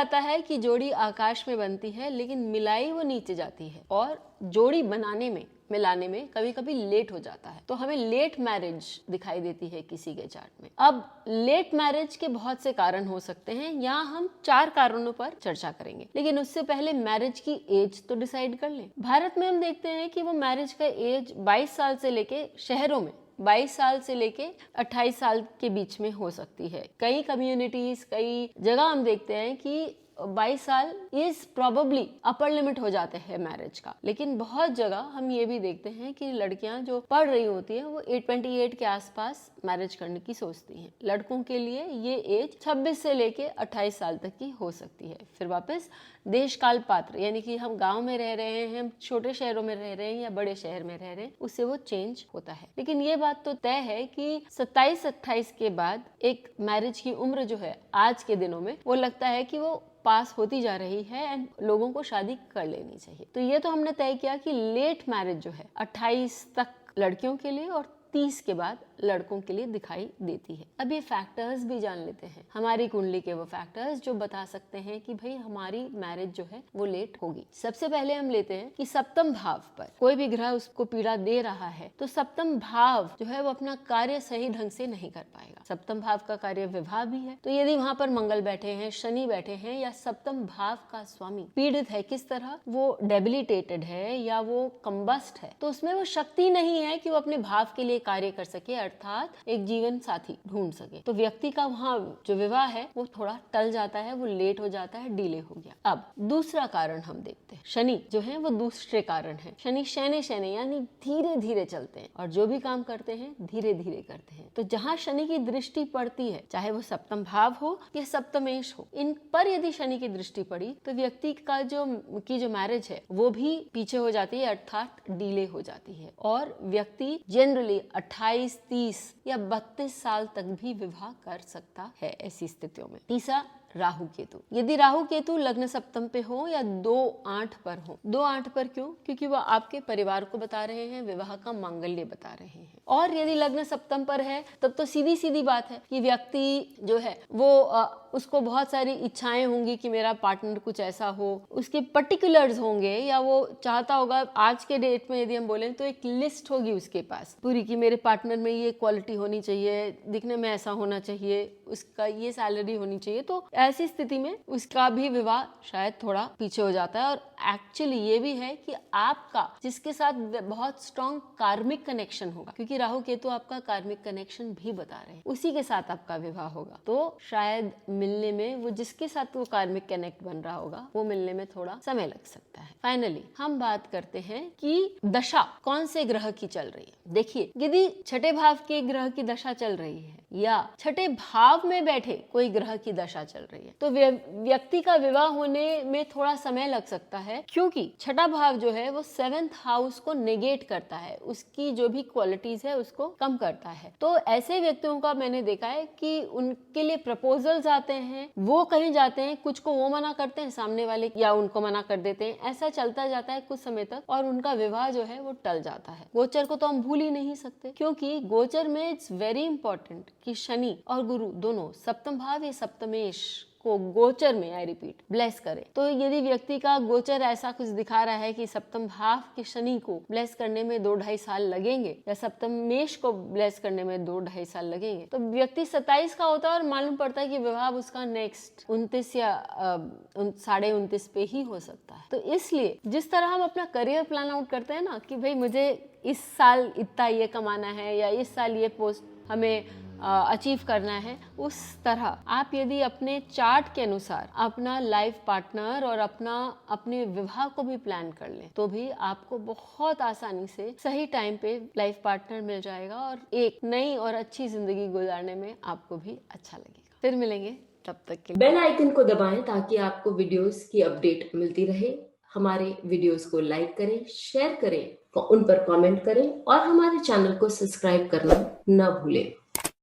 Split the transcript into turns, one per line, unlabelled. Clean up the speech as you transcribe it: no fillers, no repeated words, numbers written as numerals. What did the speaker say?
जाता है कि जोड़ी आकाश में बनती है लेकिन मिलाई वो नीचे जाती है, और जोड़ी बनाने में मिलाने में कभी कभी लेट हो जाता है। तो हमें लेट मैरिज दिखाई देती है किसी के चार्ट में। अब लेट मैरिज के बहुत से कारण हो सकते हैं, यहाँ हम 4 कारणों पर चर्चा करेंगे, लेकिन उससे पहले मैरिज की एज तो डिसाइड कर लें। भारत में हम देखते हैं कि वो मैरिज का एज 22 साल से लेके, शहरों में 22 साल से लेके 28 साल के बीच में हो सकती है। कई कम्युनिटीज, कई जगह हम देखते हैं कि 22 साल इज प्रोबेबली अपर लिमिट हो जाते हैं मैरिज का। लेकिन बहुत जगह हम ये भी देखते हैं कि लड़कियां जो पढ़ रही होती हैं वो 28 के आसपास मैरिज करने की सोचती हैं। लड़कों के लिए ये एज 26 से लेके 28 साल तक की हो सकती है। फिर वापस देश काल पात्र, यानी कि हम गांव में रह रहे हैं, हम छोटे शहरों में रह रहे हैं या बड़े शहर में रह रहे हैं, उससे वो चेंज होता है। लेकिन ये बात तो तय है कि 27-28 के बाद एक मैरिज की उम्र जो है आज के दिनों में, वो लगता है कि वो पास होती जा रही है एंड लोगों को शादी कर लेनी चाहिए। तो ये तो हमने तय किया कि लेट मैरिज जो है 28 तक लड़कियों के लिए और 30 के बाद लड़कों के लिए दिखाई देती है। अब ये फैक्टर्स भी जान लेते हैं, हमारी कुंडली के वो फैक्टर्स जो बता सकते हैं कि भाई हमारी मैरिज जो है वो लेट होगी। सबसे पहले हम लेते हैं कि सप्तम भाव पर कोई भी ग्रह उसको पीड़ा दे रहा है तो सप्तम भाव जो है वो अपना कार्य सही ढंग से नहीं कर पाएगा। सप्तम भाव का कार्य विवाह भी है, तो यदि वहां पर मंगल बैठे हैं, शनि बैठे हैं या सप्तम भाव का स्वामी पीड़ित है, किस तरह वो डेबिलिटेटेड है या वो कंबस्ट है, तो उसमें वो शक्ति नहीं है कि वो अपने भाव के लिए कार्य कर सके, अर्थात एक जीवन साथी ढूंढ सके। तो व्यक्ति का वहाँ जो विवाह है वो थोड़ा टल जाता है, वो लेट हो जाता है, डिले हो गया। अब दूसरा कारण हम देखते हैं, शनि जो है वो दूसरे कारण है। शनि शनि यानी धीरे धीरे चलते हैं और जो भी काम करते हैं धीरे धीरे करते हैं। तो जहाँ शनि की दृष्टि पड़ती है, चाहे वो सप्तम भाव हो या सप्तमेश हो, इन पर यदि शनि की दृष्टि पड़ी तो व्यक्ति का जो मैरिज है वो भी पीछे हो जाती है, अर्थात डिले हो जाती है, और व्यक्ति जनरली 28, 30 या 32 साल तक भी विवाह कर सकता है ऐसी स्थितियों में। तीसरा, राहु केतु। यदि राहु केतु लग्न सप्तम पे हो या 2-8 पर हो। 2-8 पर क्यों? क्योंकि वह आपके परिवार को बता रहे हैं, विवाह का मांगल्य बता रहे हैं। और यदि लग्न सप्तम पर है तब तो सीधी सीधी बात है कि व्यक्ति जो है वो उसको बहुत सारी इच्छाएं होंगी कि मेरा पार्टनर कुछ ऐसा हो, उसके पर्टिकुलर्स होंगे, या वो चाहता होगा, आज के डेट में यदि हम बोलें तो एक लिस्ट होगी उसके पास पूरी कि मेरे पार्टनर में ये क्वालिटी होनी चाहिए, दिखने में ऐसा होना चाहिए, उसका ये सैलरी होनी चाहिए। तो ऐसी स्थिति में उसका भी विवाह शायद थोड़ा पीछे हो जाता है। और एक्चुअली ये भी है कि आपका जिसके साथ बहुत स्ट्रॉन्ग कार्मिक कनेक्शन होगा, क्योंकि राहु केतु आपका कार्मिक कनेक्शन भी बता रहे हैं, उसी के साथ आपका विवाह होगा, तो शायद मिलने में वो जिसके साथ वो कार्मिक कनेक्ट बन रहा होगा वो मिलने में थोड़ा समय लग सकता है। फाइनली हम बात करते हैं कि दशा कौन से ग्रह की चल रही है। देखिए, यदि छठे भाव के ग्रह की दशा चल रही है या छठे भाव में बैठे कोई ग्रह की दशा चल रही है तो व्यक्ति का विवाह होने में थोड़ा समय लग सकता है, क्योंकि छठा भाव जो है वो 7th हाउस को नेगेट करता है, उसकी जो भी क्वालिटीज है उसको कम करता है। तो ऐसे व्यक्तियों का मैंने देखा है कि उनके लिए प्रपोजल्स आते हैं, वो कहीं जाते हैं, कुछ को वो मना करते हैं सामने वाले या उनको मना कर देते हैं, ऐसा चलता जाता है कुछ समय तक और उनका विवाह जो है वो टल जाता है। गोचर को तो हम भूल ही नहीं सकते, क्योंकि गोचर में इट्स वेरी इंपॉर्टेंट कि शनि और गुरु दोनों सप्तम भाव या सप्तमेश को गोचर में, आई रिपीट, ब्लेस करे। तो यदि व्यक्ति का गोचर ऐसा कुछ दिखा रहा है कि सप्तम भाव के शनि को ब्लेस करने में 2-2.5 साल लगेंगे या सप्तमेश को ब्लेस करने में 2-2.5 साल लगेंगे, तो व्यक्ति 27 का होता है और मालूम पड़ता है कि विवाह उसका नेक्स्ट 29 या 29.5 पे ही हो सकता है। तो इसलिए जिस तरह हम अपना करियर प्लान आउट करते हैं ना कि भाई मुझे इस साल इतना ये कमाना है या इस साल ये पोस्ट हमें अचीव करना है, उस तरह आप यदि अपने चार्ट के अनुसार अपना लाइफ पार्टनर और अपने विवाह को भी प्लान कर लें तो भी आपको बहुत आसानी से सही टाइम पे लाइफ पार्टनर मिल जाएगा और एक नई और अच्छी जिंदगी गुजारने में आपको भी अच्छा लगेगा। फिर मिलेंगे, तब तक के बेल आइकन को दबाएं ताकि आपको वीडियोस की अपडेट मिलती रहे। हमारे वीडियोस को लाइक करें, शेयर करें, उन पर कमेंट करें और हमारे चैनल को सब्सक्राइब करना न भूलें।